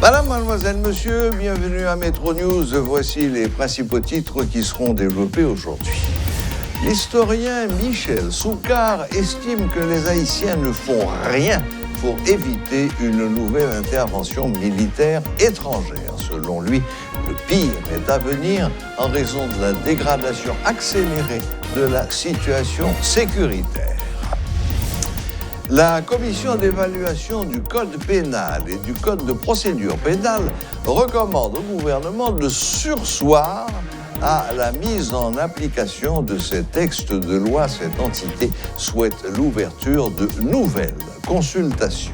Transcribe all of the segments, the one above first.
Madame, mademoiselle, monsieur, bienvenue à Métro News. Voici les principaux titres qui seront développés aujourd'hui. L'historien Michel Soucard estime que les Haïtiens ne font rien pour éviter une nouvelle intervention militaire étrangère. Selon lui, le pire est à venir en raison de la dégradation accélérée de la situation sécuritaire. La commission d'évaluation du code pénal et du code de procédure pénale recommande au gouvernement de surseoir à la mise en application de ces textes de loi. Cette entité souhaite l'ouverture de nouvelles consultations.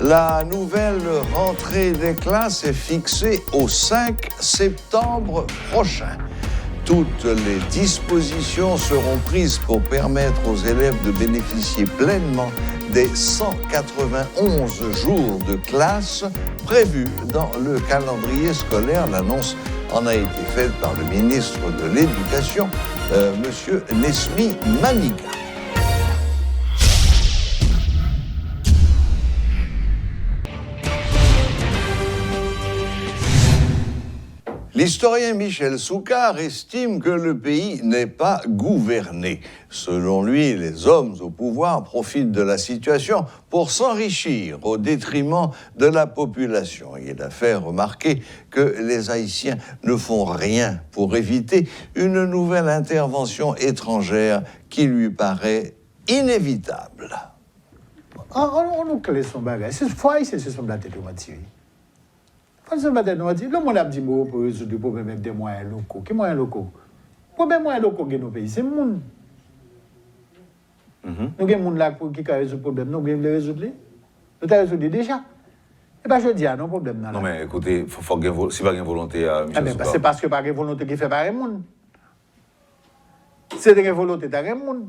La nouvelle rentrée des classes est fixée au 5 septembre prochain. Toutes les dispositions seront prises pour permettre aux élèves de bénéficier pleinement des 191 jours de classe prévus dans le calendrier scolaire. L'annonce en a été faite par le ministre de l'Éducation, M. Nesmi Maniga. L'historien Michel Soucard estime que le pays n'est pas gouverné. Selon lui, les hommes au pouvoir profitent de la situation pour s'enrichir au détriment de la population. Il a fait remarquer que les Haïtiens ne font rien pour éviter une nouvelle intervention étrangère qui lui paraît inévitable. On nous clé son bagage. C'est son blatte automatique. Le monde a dit pour résoudre le problème avec des moyens locaux. Quels moyens locaux? Les problèmes moyens locaux dans nos pays, c'est le monde. Nous avons des gens là qui résolvent le problème, nous avons les résoudre. Nous avons résolu déjà. Et bien je dis, non, problème. Non, mais écoutez, si pas de volonté à Michel Soucard. C'est parce que pas de volonté qui fait pas le monde. C'est de volonté dans le monde.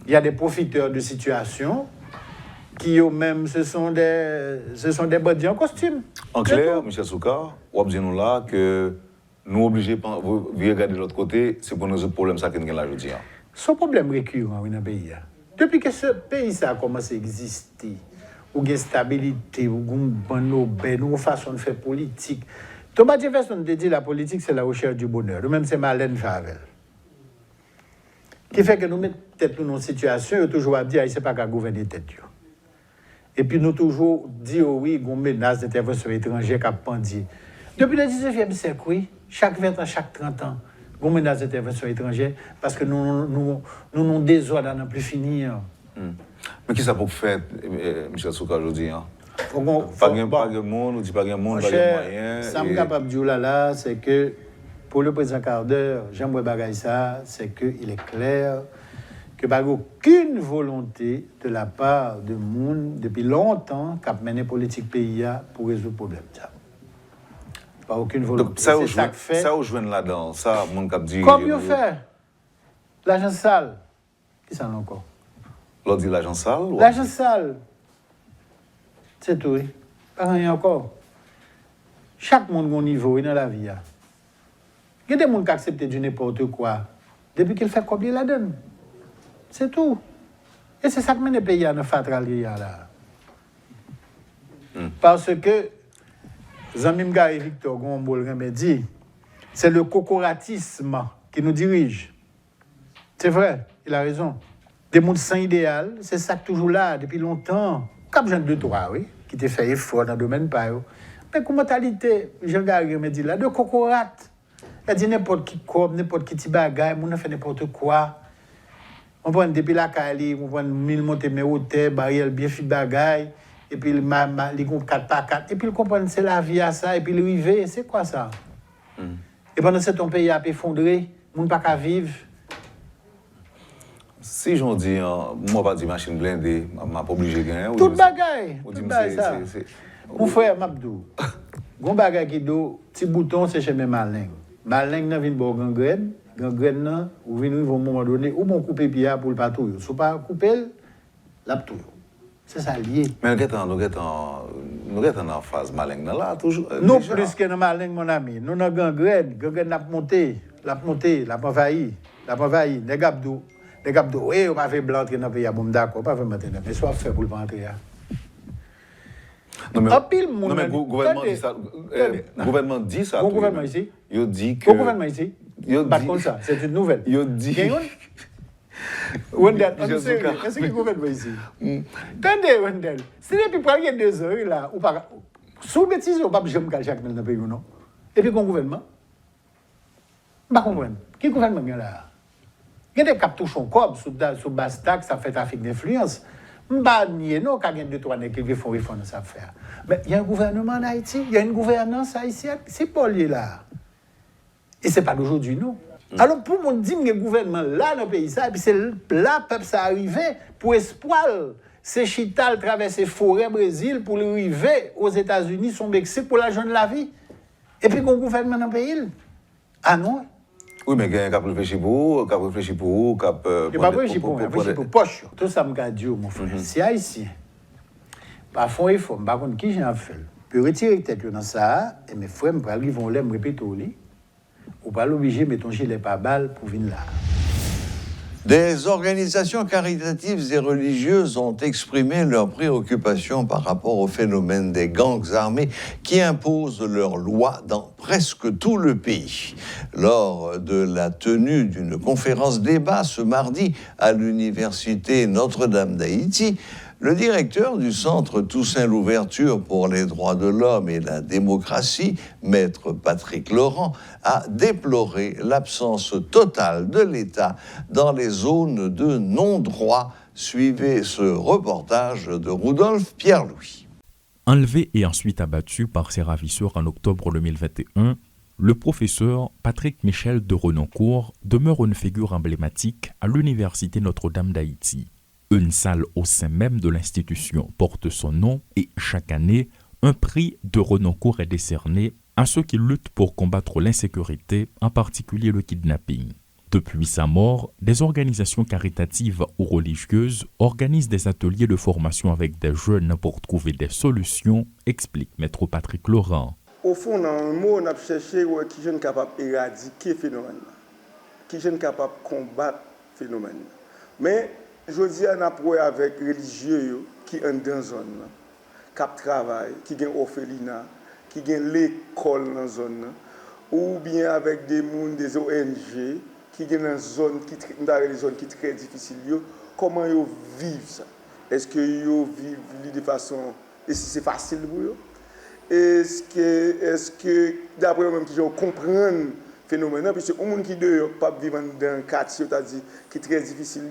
Il y a des profiteurs de situation qui eux-mêmes, ce sont des bandits en costume. En clair, Michel Soucard, on dit nous là que nous obligés de regarder de l'autre côté, c'est pour nous résoudre le problème ça qu'on a là aujourd'hui. C'est un problème récurrent dans le pays. Depuis que ce pays a commencé à exister, où il y a une stabilité, où il y a une façon de faire politique. Thomas Jefferson te dit que la politique, c'est la recherche du bonheur. Nous-mêmes, c'est Marlène Favel. Qui fait que nous mettons tête dans une situation, et toujours à dire, ce n'est pas qu'à gouverner tête. Et puis nous toujours dire oui, il y a une menace d'intervention étrangère qui a pendu. Depuis le 19e siècle, oui, chaque 20 ans, chaque 30 ans, il y a une menace d'intervention étrangère parce que nous désordres à n'en plus finir. Mais qui ça pour faire, Michel Soucard, aujourd'hui? Pas de monde, on dit pas de monde, pas de moyens. Ce que je suis capable de dire là, c'est que pour le président Carter, Jean-Boué Bagaïssa, c'est qu'il est clair qu'il n'y a aucune volonté de la part de monde depuis longtemps qui a mené politique pays pour résoudre le problème. Pas aucune volonté. Donc, ça, où je viens là-dedans, ça, mon cap dit. Comme il fait l'agent sale. Qui ça encore? L'on dit l'agent sale? L'agent sale. C'est tout, oui. Pas rien encore. Chaque monde a un niveau dans la vie. Il y a des gens qui acceptent du n'importe quoi depuis qu'il fait combien la donne. C'est tout. Et c'est ça que mène les pays à nos fatralia là. Parce que, Zamim Gary Victor Gombol dit, c'est le cocoratisme qui nous dirige. C'est vrai, il a raison. Des mondes sans idéal, c'est ça qui est toujours là depuis longtemps. Comme Jean de toi, oui, qui t'a fait effort dans le domaine pas. Mais comme mentalité, Jean-Gary me dit là, de cocorat. Il dit n'importe qui comme, n'importe qui bagaille, on fait n'importe quoi. On prend depuis la Cali, on prend 1000 montées, mais hôtel, barrière, bien fit bagaille, et puis il compte 4x4, et puis il comprend c'est la vie à ça, et puis il rive, c'est quoi ça? Et pendant ce temps, ton pays a effondré, on ne peut pas vivre. Si j'en dis, moi pas dire machine blindée, je ne suis pas obligé de gagner. Tout bagaille, ça. Mon frère Mabdou, gon bagaille qui do, petit bouton, c'est chez mes malins. Malin n'a vient boire gangrène. Gangrène là, ou venir à un moment donné, ou bon couper pied pour le patouille. Si pas couper, la patouille. C'est ça lié. Mais nous nous sommes en phase malingue là, toujours. Nous, déjà. plus que dans Malingue, mon ami, nous avons gangrène n'a monté, l'a envahi. Les gabdou, oui, on va faire blanc entrer dans le pays, bon, d'accord, pas faire maintenant, mais soit fait pour le pas entrer. Non, mais, En pile, mon non, mais ami. gouvernement dit ça. Gouvernement dit ça. Bon tout, gouvernement mais ici. Il dit que. Bon gouvernement ici. Il Pas dit- comme ça, c'est une nouvelle. Il dit. Wendell, on Je sait, sais pas. est-ce que le gouvernement ici? Attendez, Wendell, si depuis pour aller 2 heures là, ou pas, sous bêtise, on ne peut pas jamais cacher dans le pays, non? Et puis, qu'on gouvernement? Je ne comprends pas. Qui gouvernement il y a là? Il y a des qui touchent un corps sous Bastac, ça fait trafic d'influence. Je ne pas nier, non, qu'il y a 2-3 nègres qui font réforme dans cette affaire. Mais il y a un gouvernement en Haïti, il y a une gouvernance haïtienne, c'est pas lié là. Et ce n'est pas d'aujourd'hui, non. Alors, pour moi, dire que le gouvernement là dans le pays, ça, et puis c'est là que le peuple s'est arrivé pour espoir. C'est Chital traverser forêt Brésil pour arriver aux États-Unis, son Mexique pour la jeune la vie. Et puis, qu'on gouvernement dans le pays. Ah non? Oui, mais il y a un qui réfléchit pour vous, qui réfléchit pour vous, qui Il n'y a pas réfléchi pour moi, réfléchi pour poche. Tout ça me dit, mon frère. Si haïtien, par fond et forme, par contre, qui j'en fait, peut retirer tête dans ça, et mes frères, ils vont me répéter au lit. Ou pas l'obliger de mettre ton gilet par balle pour venir là. Des organisations caritatives et religieuses ont exprimé leurs préoccupations par rapport au phénomène des gangs armés qui imposent leurs lois dans presque tout le pays. Lors de la tenue d'une conférence débat ce mardi à l'université Notre-Dame d'Haïti, le directeur du Centre Toussaint Louverture pour les droits de l'homme et la démocratie, maître Patrick Laurent, a déploré l'absence totale de l'État dans les zones de non-droit. Suivez ce reportage de Rudolph Pierre-Louis. Enlevé et ensuite abattu par ses ravisseurs en octobre 2021, le professeur Patrick Michel de Renoncourt demeure une figure emblématique à l'université Notre-Dame d'Haïti. Une salle au sein même de l'institution porte son nom et chaque année, un prix de Renoncourt est décerné à ceux qui luttent pour combattre l'insécurité, en particulier le kidnapping. Depuis sa mort, des organisations caritatives ou religieuses organisent des ateliers de formation avec des jeunes pour trouver des solutions, explique Maître Patrick Laurent. Au fond, dans un mot, on a cherché qui est capable d'éradiquer le phénomène, qui est capable de combattre le phénomène. Mais je dis on a pour avec les religieux qui sont dans la zone, qui travaillent, qui ont orphelinat, qui ont l'école dans la zone, ou bien avec des gens, des ONG, qui sont dans une zone qui est très difficile. Comment ils vivent ça? Est-ce qu'ils vivent de façon... Et si c'est facile pour eux? Est-ce que d'après eux-mêmes, qui comprennent le phénomène? Parce que les gens qui ne pas vivre dans un quartier qui est très difficile,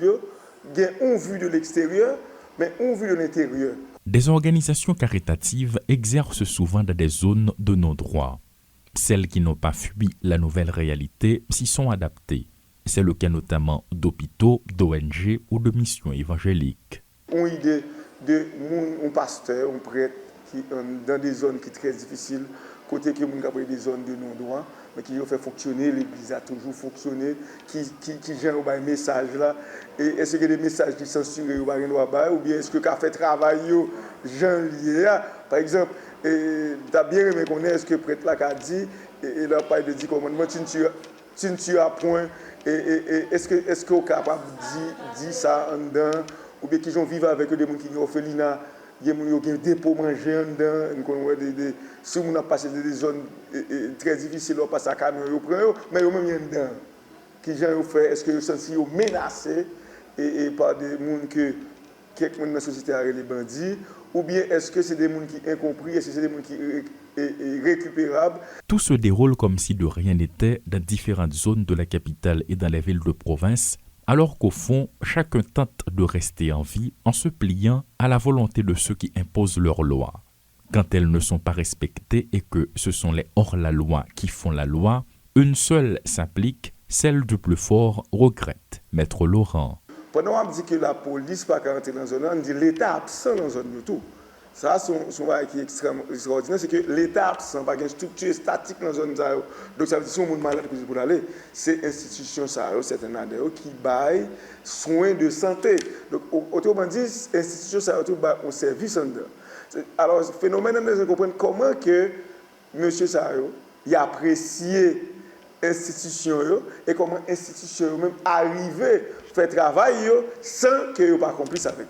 ils ont vu de l'extérieur, mais ont vu de l'intérieur. Des organisations caritatives exercent souvent dans des zones de non-droit. Celles qui n'ont pas fui la nouvelle réalité s'y sont adaptées. C'est le cas notamment d'hôpitaux, d'ONG ou de missions évangéliques. On a une idée de un pasteur, un prêtre qui est dans des zones qui sont très difficiles, côté qui ont des zones de non-droit, mais qui ont fait fonctionner, l'Église a toujours fonctionné, qui gère un message là. Et est-ce qu'il y a des messages qui sont censurés ou bien est-ce que qu'a fait travail Jean lié par exemple, tu as bien aimé connaître ce que le prêtre là a dit, et là pas de dire commandement tu as point, et est-ce qu'on est capable de dire ça en dedans, ou bien qu'ils vivent avec des gens qui sont orphelinat, il y a des dépôts manger en dedans, si on a passé des zones très difficiles, on passe à camion, mais ils même dedans. Qui ont fait, est-ce que ils sont menacés et par des gens que quelques gens dans la société a les bandits, ou bien est-ce que c'est des gens qui sont incompris, est-ce que c'est des gens qui sont récupérables? Tout se déroule comme si de rien n'était dans différentes zones de la capitale et dans les villes de province, alors qu'au fond, chacun tente de rester en vie en se pliant à la volonté de ceux qui imposent leurs lois. Quand elles ne sont pas respectées et que ce sont les hors-la-loi qui font la loi, une seule s'applique, celle du plus fort, regrette Maître Laurent. Pendant qu'on dit que la police n'a pas rentré dans la zone, on dit l'État absent dans la zone de tout. Ça, son qui est extrêmement extraordinaire, c'est que l'État absent, pas une structure statique dans la zone. Donc ça veut dire que si on est malade pour aller, c'est l'institution, c'est un adhérent qui baille soins de santé. Donc autrement dit, l'institution, ça a un service en dedans. Alors, le phénomène, nous comprenons comment que M. Sao il a apprécié l'institution et comment l'institution même arrivé à faire travail sans qu'il n'y ait pas complice avec.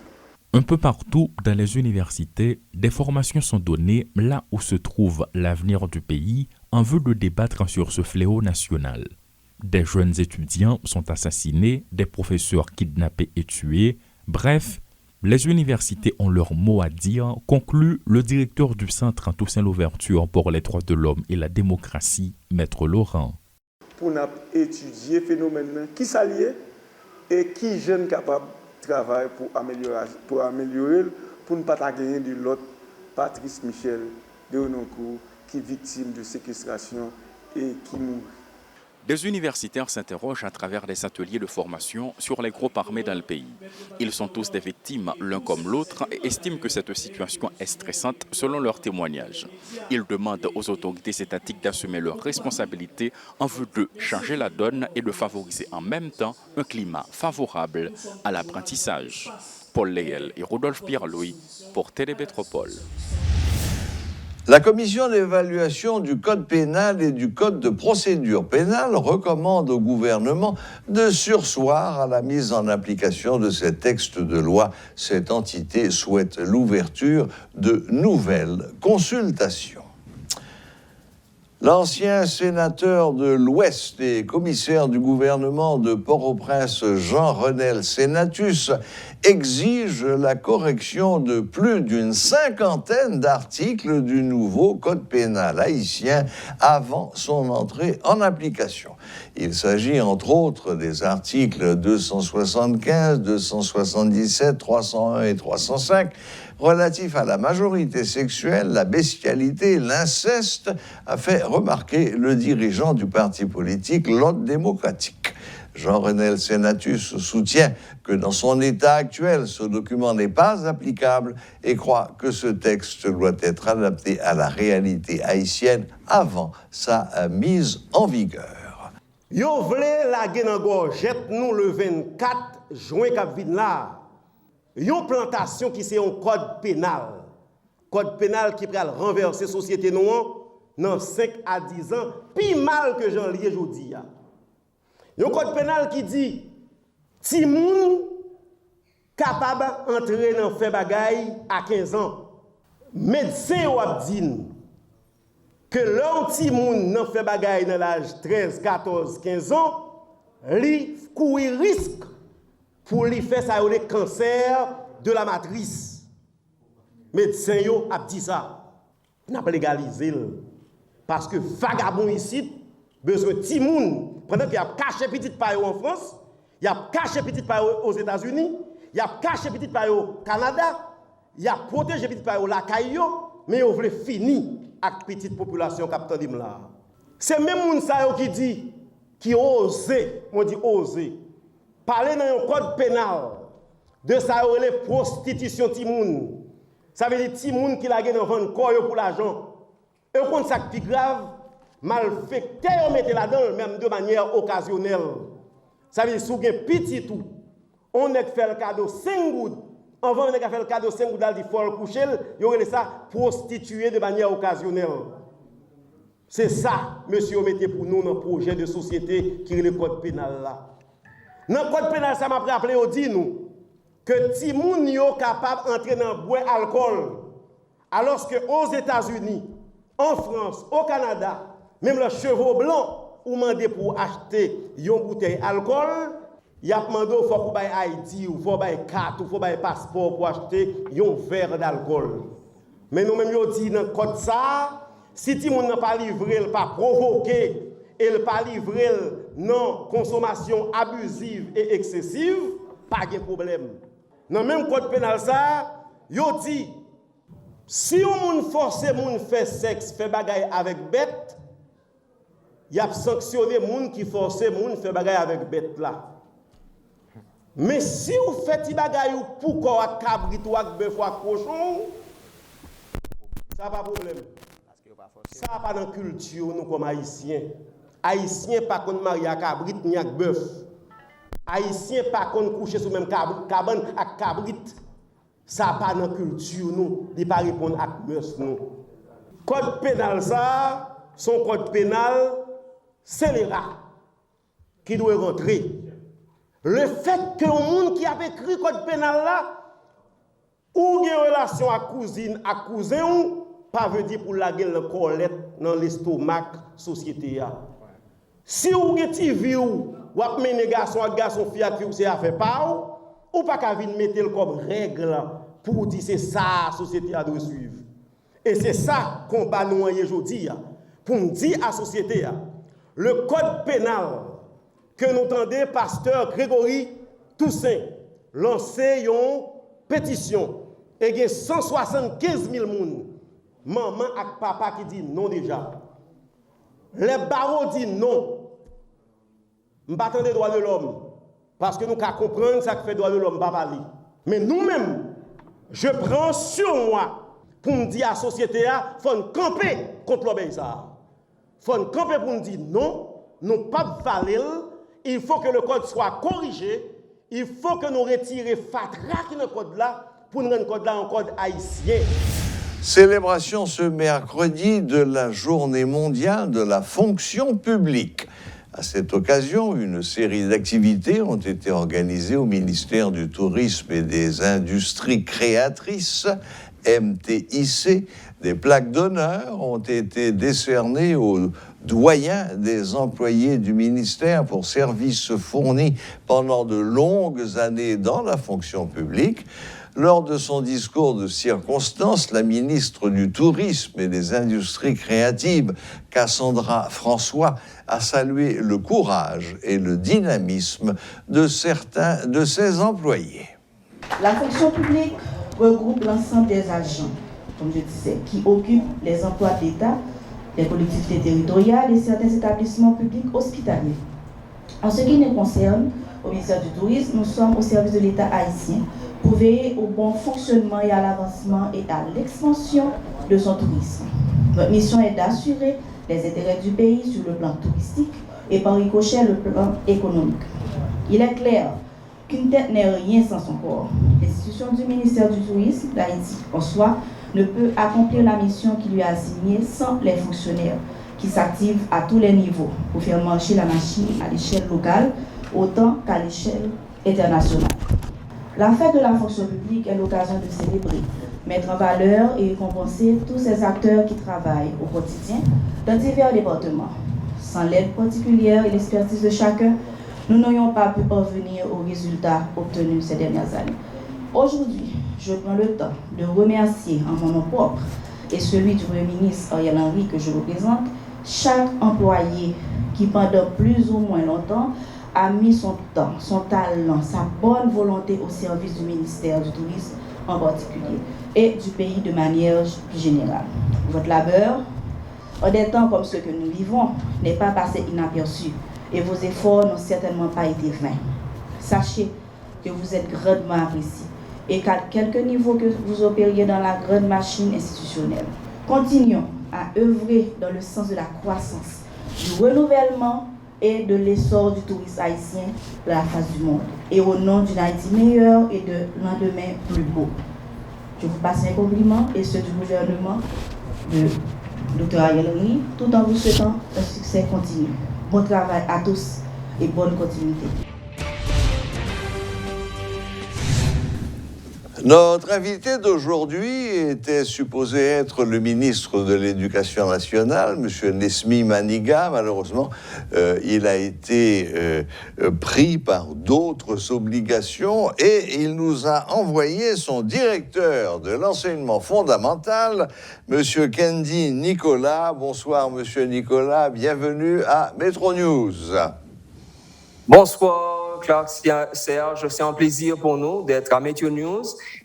Un peu partout dans les universités, des formations sont données là où se trouve l'avenir du pays en vue de débattre sur ce fléau national. Des jeunes étudiants sont assassinés, des professeurs kidnappés et tués. Bref, les universités ont leur mot à dire, conclut le directeur du Centre Toussaint Louverture pour les droits de l'homme et la démocratie, Maître Laurent. Pour étudier le phénomène qui s'allie et qui jeune capable de travailler pour améliorer, pour ne pas gagner de l'autre Patrice Michel de Renoncourt qui est victime de séquestration et qui mourut. Des universitaires s'interrogent à travers des ateliers de formation sur les groupes armés dans le pays. Ils sont tous des victimes, l'un comme l'autre, et estiment que cette situation est stressante selon leurs témoignages. Ils demandent aux autorités étatiques d'assumer leurs responsabilités en vue de changer la donne et de favoriser en même temps un climat favorable à l'apprentissage. Paul Léel et Rodolphe Pierre-Louis pour Télémétropole. La commission d'évaluation du code pénal et du code de procédure pénale recommande au gouvernement de surseoir à la mise en application de ces textes de loi. Cette entité souhaite l'ouverture de nouvelles consultations. L'ancien sénateur de l'Ouest et commissaire du gouvernement de Port-au-Prince, Jean-Renel Senatus, exige la correction de plus d'une cinquantaine d'articles du nouveau code pénal haïtien avant son entrée en application. Il s'agit entre autres des articles 275, 277, 301 et 305 relatifs à la majorité sexuelle, la bestialité, l'inceste, a fait remarquer le dirigeant du parti politique L'Ordre démocratique. Jean-Renel Senatus soutient que dans son état actuel, ce document n'est pas applicable et croit que ce texte doit être adapté à la réalité haïtienne avant sa mise en vigueur. Yo vle la gen en gorgette nous le 24 juin k'ap vin là. Yon plantation qui c'est un code pénal. Code pénal qui pral renverser société noire dans 5 à 10 ans, plus mal que j'en lis aujourd'hui. Yon code pénal qui dit ti moun capable entrer dans fait bagay à 15 ans. Médecin ou ap dit que l'on ti moun nan fait bagay dans l'âge 13, 14, 15 ans, li courir risque pour lui faire ça le cancer de la matrice. Médecin yo a dit ça. N'a pas légalisé parce que vagabond ici besoin ti moun pendant qu'il a caché petit pa en France, il a caché petit pa aux États-Unis, il a caché petit pa au Canada, il a protégé petit pa la Caillou, mais on veut finir avec petite population captant là. C'est même moun ça qui dit qui ose, on dit oser parler dans un code pénal de ça les prostitution timoun. Ça veut dire timoun qui la gagne dans vendre corps pour l'argent. Et au compte ça qui grave, malfecté on mette là-dedans même de manière occasionnelle. Ça veut dire sous gen petit tout. On est fait le cadeau 5 gouttes. Avant on est fait le cadeau 5 gouttes il faut coucher, il y aurait ça prostituer de manière occasionnelle. C'est ça monsieur mettez pour nous dans projet de société qui est le code pénal là. Dans le code pénal, ça m'a rappelé, on dit nous, que si moun yo capable d'entrer dans le bois alcool, alors qu'aux États-Unis, en France, au Canada, même le chevaux blanc, ou demandé pour acheter une bouteille d'alcool, il y a demandé il faut pour bailler ID, ou faut bailler carte, ou faut bailler passeport pour acheter un verre d'alcool. Mais nous-mêmes, on dit dans le code ça, si ti moun n'a pas livré, pas provoqué, et le pas livré non consommation abusive et excessive, pas de problème. Dans le même code pénal ça, yo dit si on moun force moun fait sexe, fait bagaille avec bête, y a sanctionné moun qui force moun fait bagaille avec bête là. Mais si vous faites bagaille pour quoi cabrit ou bœuf ou cochon, ça pas problème. Ça pas dans culture nous comme haïtiens. Haïtien pas qu'on marie à cabrit ni à bœuf. Haïtien pas qu'on coucher sous même cabane à cabrit. Ça pas dans culture nous, il pas répondre à mœurs nous. Code pénal ça, son code pénal, c'est les rats qui doit rentrer. Le fait que le monde qui a écrit code pénal là, ou une relation à cousine, à cousin, pas veut dire pour la gueule colette dans l'estomac société. Si vous avez TV ou mené garçon à garçon, fille à fille, c'est affaire pas ou pas qu'à venir mettre comme règle pour dire c'est ça la société a doit suivre. Et c'est ça qu'on bat nous aujourd'hui pour me dire à la société le code pénal que nous entendons pasteur Grégory Toussaint lancer une pétition et il y a 175 000 personnes, maman et papa qui dit non déjà. Les barreaux disent non. Je ne pas attendre les droits de l'homme. Parce que nous devons comprendre ce que fait droit de l'homme. Mais nous-mêmes, je prends sur moi pour me dire à la société, il faut nous camper contre l'obéissance. Il faut nous camper pour nous dire non, nous ne pas valer. Il faut que le code soit corrigé. Il faut que nous retirions fatra qui est le code là pour nous rendre le code là un code haïtien. Célébration ce mercredi de la Journée mondiale de la fonction publique. À cette occasion, une série d'activités ont été organisées au ministère du Tourisme et des Industries Créatrices, MTIC. Des plaques d'honneur ont été décernées aux doyens des employés du ministère pour services fournis pendant de longues années dans la fonction publique. Lors de son discours de circonstance, la ministre du Tourisme et des Industries Créatives, Cassandra François, a salué le courage et le dynamisme de certains de ses employés. La fonction publique regroupe l'ensemble des agents, comme je disais, qui occupent les emplois de l'État, des collectivités territoriales et certains établissements publics hospitaliers. En ce qui nous concerne, au ministère du Tourisme, nous sommes au service de l'État haïtien pour veiller au bon fonctionnement et à l'avancement et à l'expansion de son tourisme. Notre mission est d'assurer les intérêts du pays sur le plan touristique et par ricochet le plan économique. Il est clair qu'une tête n'est rien sans son corps. L'institution du ministère du Tourisme d'Haïti en soi ne peut accomplir la mission qui lui est assignée sans les fonctionnaires qui s'activent à tous les niveaux pour faire marcher la machine à l'échelle locale autant qu'à l'échelle internationale. La fête de la fonction publique est l'occasion de célébrer, mettre en valeur et récompenser tous ces acteurs qui travaillent au quotidien dans divers départements. Sans l'aide particulière et l'expertise de chacun, nous n'aurions pas pu parvenir aux résultats obtenus ces dernières années. Aujourd'hui, je prends le temps de remercier en mon nom propre et celui du Premier ministre Ariel Henry que je représente, chaque employé qui pendant plus ou moins longtemps a mis son temps, son talent, sa bonne volonté au service du ministère du Tourisme en particulier et du pays de manière plus générale. Votre labeur, en des temps comme ceux que nous vivons, n'est pas passé inaperçu et vos efforts n'ont certainement pas été vains. Sachez que vous êtes grandement appréciés et qu'à quelque niveau que vous opériez dans la grande machine institutionnelle, continuons à œuvrer dans le sens de la croissance, du renouvellement et de l'essor du tourisme haïtien de la face du monde, et au nom d'une Haïti meilleure et de lendemain plus beau. Je vous passe un compliment et ceux du gouvernement de Dr. Ariel Henry, tout en vous souhaitant un succès continu. Bon travail à tous et bonne continuité. Notre invité d'aujourd'hui était supposé être le ministre de l'Éducation nationale, M. Nesmi Maniga. Malheureusement, il a été pris par d'autres obligations et il nous a envoyé son directeur de l'enseignement fondamental, M. Kendi Nicolas. Bonsoir, M. Nicolas. Bienvenue à Metro News. Bonsoir, Clark Serge. C'est un plaisir pour nous d'être à Metro News.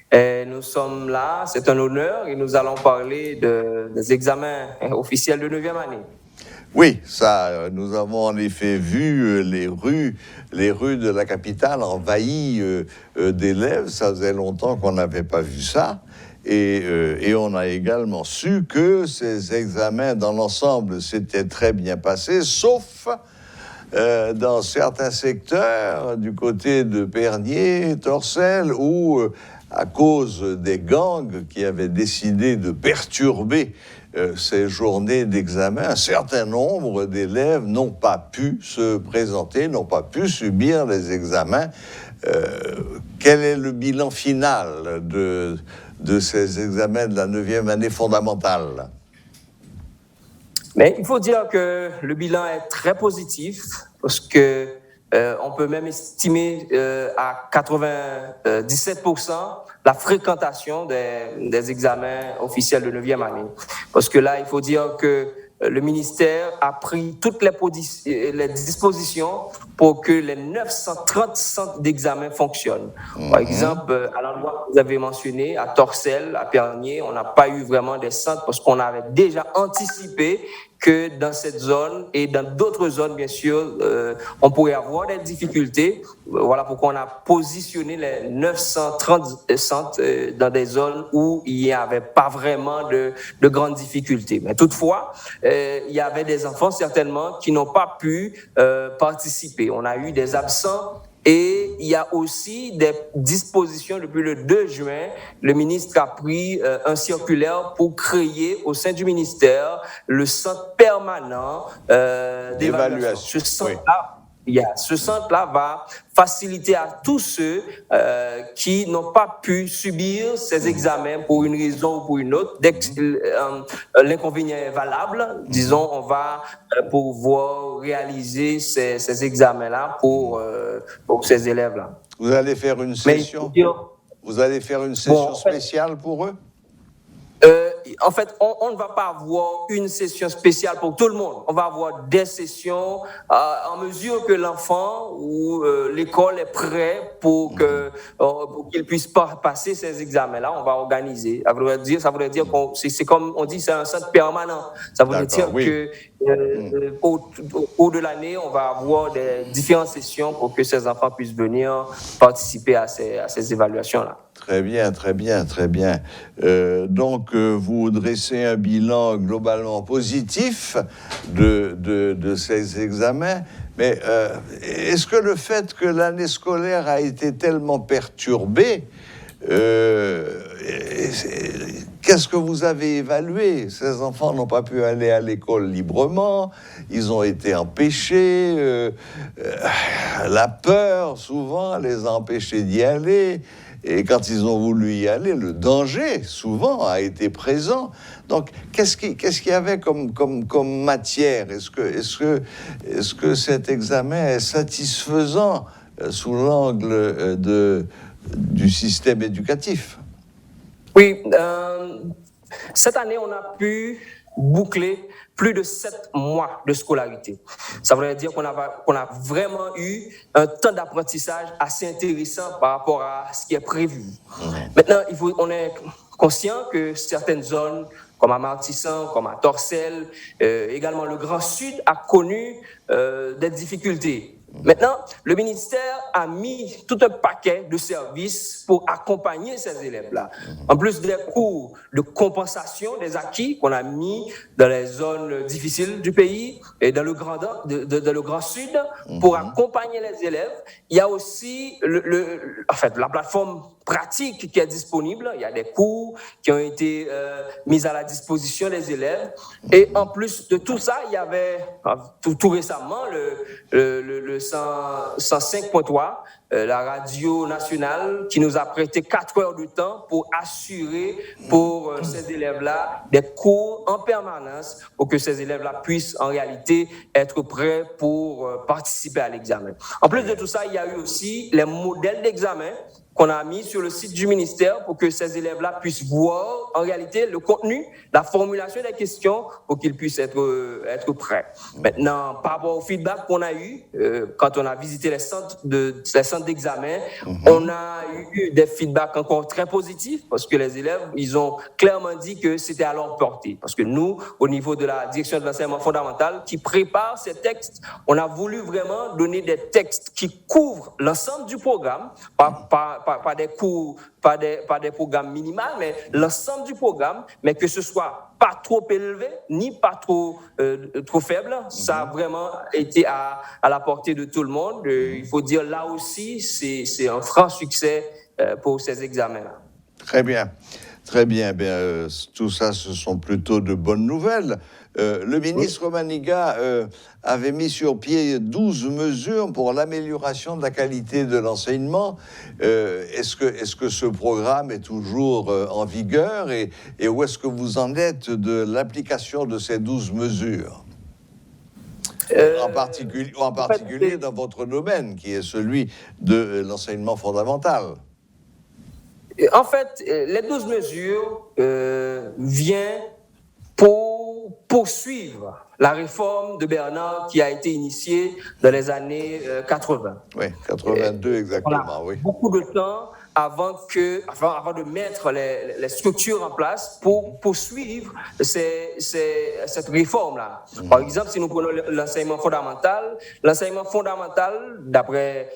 Et nous sommes là, c'est un honneur, et nous allons parler des examens officiels de 9e année. Oui, ça, nous avons en effet vu les rues de la capitale envahies d'élèves. Ça faisait longtemps qu'on n'avait pas vu ça. Et on a également su que ces examens, dans l'ensemble, s'étaient très bien passés, sauf dans certains secteurs, du côté de Pernier, Torcelles, où à cause des gangs qui avaient décidé de perturber ces journées d'examen. Un certain nombre d'élèves n'ont pas pu se présenter, n'ont pas pu subir les examens. Quel est le bilan final de ces examens de la 9e année fondamentale? Mais il faut dire que le bilan est très positif parce que on peut même estimer à 97% la fréquentation des examens officiels de 9e année. Parce que là, il faut dire que le ministère a pris toutes les dispositions pour que les 930 centres d'examen fonctionnent. Par exemple, à l'endroit que vous avez mentionné, à Torcelles, à Pernier, on n'a pas eu vraiment des centres parce qu'on avait déjà anticipé que dans cette zone et dans d'autres zones, bien sûr, on pourrait avoir des difficultés. Voilà pourquoi on a positionné les 930 centres dans des zones où il n'y avait pas vraiment de grandes difficultés. Mais toutefois, il y avait des enfants certainement qui n'ont pas pu participer. On a eu des absents. Et il y a aussi des dispositions depuis le 2 juin. Le ministre a pris un circulaire pour créer au sein du ministère le centre permanent d'évaluation. Ce centre-là va faciliter à tous ceux qui n'ont pas pu subir ces examens pour une raison ou pour une autre. Dès que l'inconvénient est valable, disons, on va pouvoir réaliser ces examens-là pour ces élèves-là. Vous allez faire une session, spéciale pour eux? En fait, on ne va pas avoir une session spéciale pour tout le monde. On va avoir des sessions en mesure que l'enfant ou l'école est prêt pour qu'il puisse passer ces examens-là. On va organiser. Ça voudrait dire que c'est comme on dit, c'est un centre permanent. Ça voudrait dire que au cours de l'année, on va avoir des différentes sessions pour que ces enfants puissent venir participer à ces évaluations-là. Très bien, très bien, très bien. Donc, vous dressez un bilan globalement positif de ces examens, mais est-ce que le fait que l'année scolaire a été tellement perturbée, qu'est-ce que vous avez évalué? Ces enfants n'ont pas pu aller à l'école librement, ils ont été empêchés, la peur souvent les a empêchés d'y aller. Et quand ils ont voulu y aller, le danger, souvent, a été présent. Donc, qu'est-ce qu'il y avait comme matière? Est-ce que cet examen est satisfaisant sous l'angle du système éducatif? Oui, cette année, on a pu boucler plus de 7 mois de scolarité. Ça veut dire qu'on a vraiment eu un temps d'apprentissage assez intéressant par rapport à ce qui est prévu. Maintenant, on est conscient que certaines zones, comme à Martissan, comme à Torcelles, également le Grand Sud, a connu des difficultés. Maintenant, le ministère a mis tout un paquet de services pour accompagner ces élèves-là. En plus des cours de compensation des acquis qu'on a mis dans les zones difficiles du pays et dans le Grand Sud pour accompagner les élèves, il y a aussi la plateforme pratique qui est disponible. Il y a des cours qui ont été mis à la disposition des élèves. Et en plus de tout ça, il y avait tout récemment le 105.3, la radio nationale, qui nous a prêté 4 heures de temps pour assurer pour ces élèves-là des cours en permanence pour que ces élèves-là puissent en réalité être prêts pour participer à l'examen. En plus de tout ça, il y a eu aussi les modèles d'examen qu'on a mis sur le site du ministère pour que ces élèves-là puissent voir en réalité le contenu, la formulation des questions pour qu'ils puissent être prêts. Maintenant, par rapport au feedback qu'on a eu, quand on a visité les centres d'examen, on a eu des feedbacks encore très positifs parce que les élèves, ils ont clairement dit que c'était à leur portée. Parce que nous, au niveau de la direction de l'enseignement fondamental, qui prépare ces textes, on a voulu vraiment donner des textes qui couvrent l'ensemble du programme, pas des cours, pas des programmes minimaux, mais l'ensemble du programme, mais que ce soit pas trop élevé, ni pas trop faible. Ça a vraiment été à la portée de tout le monde. Il faut dire, là aussi, c'est un franc succès pour ces examens-là. Très bien. Très bien. Bien, tout ça, ce sont plutôt de bonnes nouvelles. Le ministre Maniga avait mis sur pied 12 mesures pour l'amélioration de la qualité de l'enseignement. Est-ce que ce programme est toujours en vigueur et où est-ce que vous en êtes de l'application de ces 12 mesures ? En particulier dans votre domaine, qui est celui de l'enseignement fondamental. En fait, les 12 mesures viennent pour poursuivre la réforme de Bernard qui a été initiée dans les années 80. Oui, 82 exactement, voilà, oui. Beaucoup de temps avant de mettre les structures en place pour poursuivre cette réforme-là. Par exemple, si nous prenons l'enseignement fondamental, d'après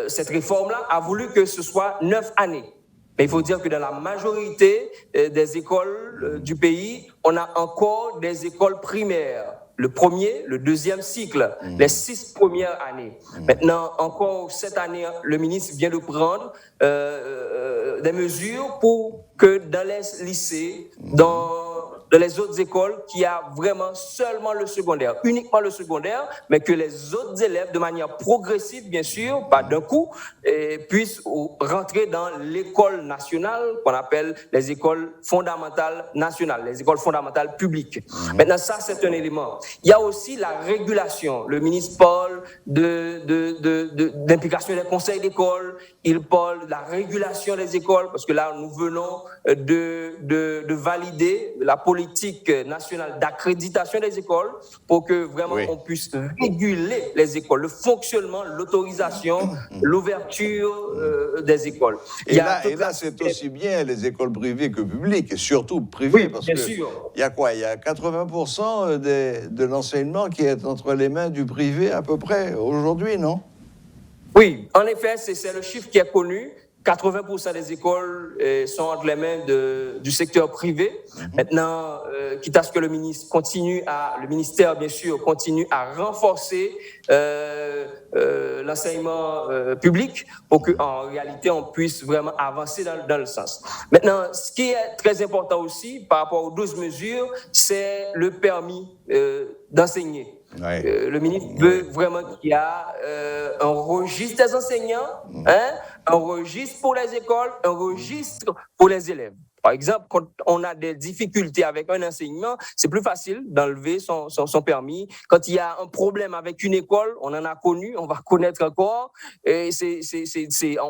cette réforme-là, a voulu que ce soit 9 années. Mais il faut dire que dans la majorité des écoles du pays, on a encore des écoles primaires. Le premier, le deuxième cycle, les 6 premières années. Maintenant, encore cette année, le ministre vient de prendre des mesures pour que dans les lycées, dans les autres écoles, qu'il y a vraiment seulement le secondaire, uniquement le secondaire, mais que les autres élèves, de manière progressive, bien sûr, pas d'un coup, puissent rentrer dans l'école nationale, qu'on appelle les écoles fondamentales nationales, les écoles fondamentales publiques. Maintenant, ça, c'est un élément. Il y a aussi la régulation. Le ministre parle d'implication des conseils d'école, il parle de la régulation des écoles, parce que là, nous venons de valider la politique nationale d'accréditation des écoles pour que vraiment on puisse réguler les écoles, le fonctionnement, l'autorisation, l'ouverture des écoles. Et là, c'est aussi bien les écoles privées que publiques, et surtout privées, parce que il y a quoi ? Il y a 80% de l'enseignement qui est entre les mains du privé à peu près aujourd'hui, non ? Oui, en effet, c'est le chiffre qui est connu. 80% des écoles sont entre les mains du secteur privé. Maintenant, quitte à ce que le ministère, bien sûr, continue à renforcer l'enseignement public pour qu'en réalité, on puisse vraiment avancer dans le sens. Maintenant, ce qui est très important aussi par rapport aux 12 mesures, c'est le permis d'enseigner. Le ministre veut vraiment qu'il y a un registre des enseignants, un registre pour les écoles, un registre pour les élèves. Par exemple, quand on a des difficultés avec un enseignement, c'est plus facile d'enlever son permis. Quand il y a un problème avec une école, on en a connu, on va connaître encore, et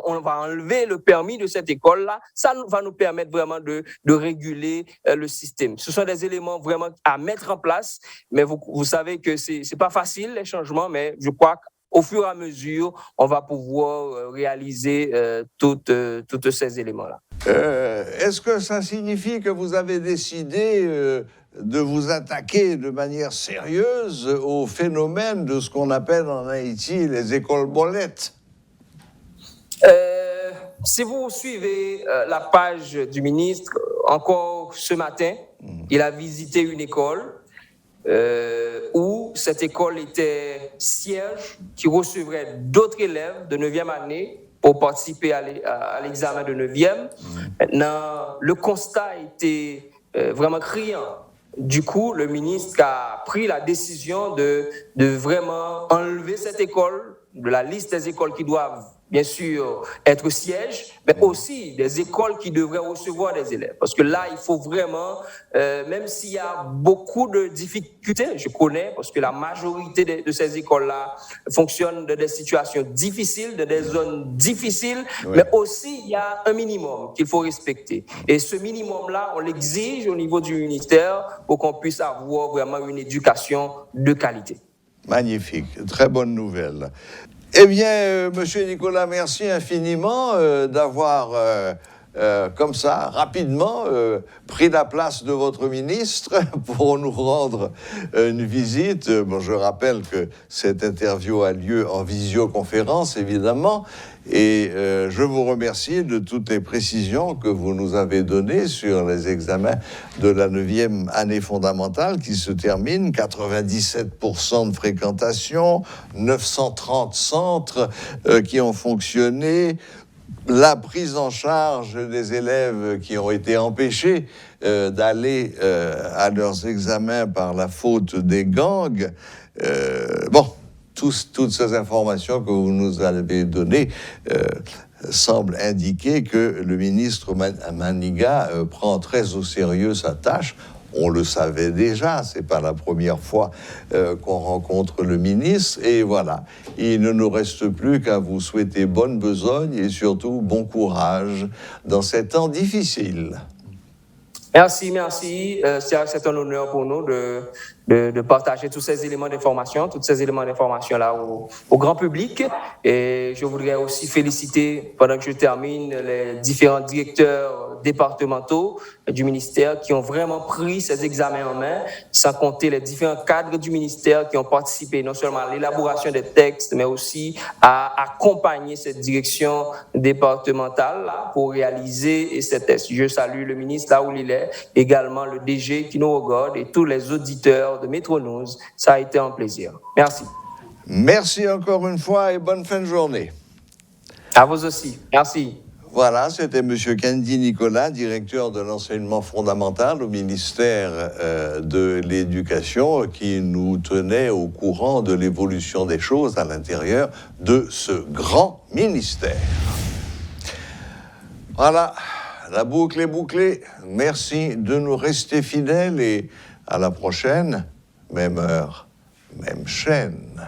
on va enlever le permis de cette école-là. Ça va nous permettre vraiment de réguler le système. Ce sont des éléments vraiment à mettre en place, mais vous savez que c'est pas facile, les changements, mais je crois qu'au fur et à mesure, on va pouvoir réaliser tous ces éléments-là. Est-ce que ça signifie que vous avez décidé de vous attaquer de manière sérieuse au phénomène de ce qu'on appelle en Haïti les écoles bolettes ? Si vous suivez la page du ministre, encore ce matin, il a visité une école où cette école était siège qui recevrait d'autres élèves de 9e année pour participer à l'examen de 9e. Maintenant, le constat était vraiment criant. Du coup, le ministre a pris la décision de vraiment enlever cette école de la liste des écoles qui doivent bien sûr être siège, mais aussi des écoles qui devraient recevoir des élèves. Parce que là, il faut vraiment, même s'il y a beaucoup de difficultés, je connais, parce que la majorité de ces écoles-là fonctionnent dans des situations difficiles, dans des zones difficiles, mais aussi il y a un minimum qu'il faut respecter. Et ce minimum-là, on l'exige au niveau du ministère pour qu'on puisse avoir vraiment une éducation de qualité. Magnifique, très bonne nouvelle. Eh bien, Monsieur Nicolas, merci infiniment d'avoir, comme ça, rapidement, pris la place de votre ministre pour nous rendre une visite. Bon, je rappelle que cette interview a lieu en visioconférence, évidemment, et je vous remercie de toutes les précisions que vous nous avez données sur les examens de la 9e année fondamentale qui se termine, 97% de fréquentation, 930 centres qui ont fonctionné, la prise en charge des élèves qui ont été empêchés d'aller à leurs examens par la faute des gangs. Toutes ces informations que vous nous avez données semblent indiquer que le ministre Maniga prend très au sérieux sa tâche. On le savait déjà, c'est pas la première fois qu'on rencontre le ministre. Et voilà, il ne nous reste plus qu'à vous souhaiter bonne besogne et surtout bon courage dans ces temps difficiles. Merci. C'est un honneur pour nous de partager tous ces éléments d'information-là au grand public. Et je voudrais aussi féliciter, pendant que je termine, les différents directeurs départementaux du ministère qui ont vraiment pris ces examens en main, sans compter les différents cadres du ministère qui ont participé non seulement à l'élaboration des textes, mais aussi à accompagner cette direction départementale là, pour réaliser ces tests. Je salue le ministre là où il est, également le DG qui nous regarde et tous les auditeurs de Métro News. Ça a été un plaisir. Merci. Merci encore une fois et bonne fin de journée. À vous aussi. Merci. Voilà, c'était M. Kendi Nicolas, directeur de l'enseignement fondamental au ministère de l'Éducation, qui nous tenait au courant de l'évolution des choses à l'intérieur de ce grand ministère. Voilà, la boucle est bouclée. Merci de nous rester fidèles et à la prochaine, même heure, même chaîne.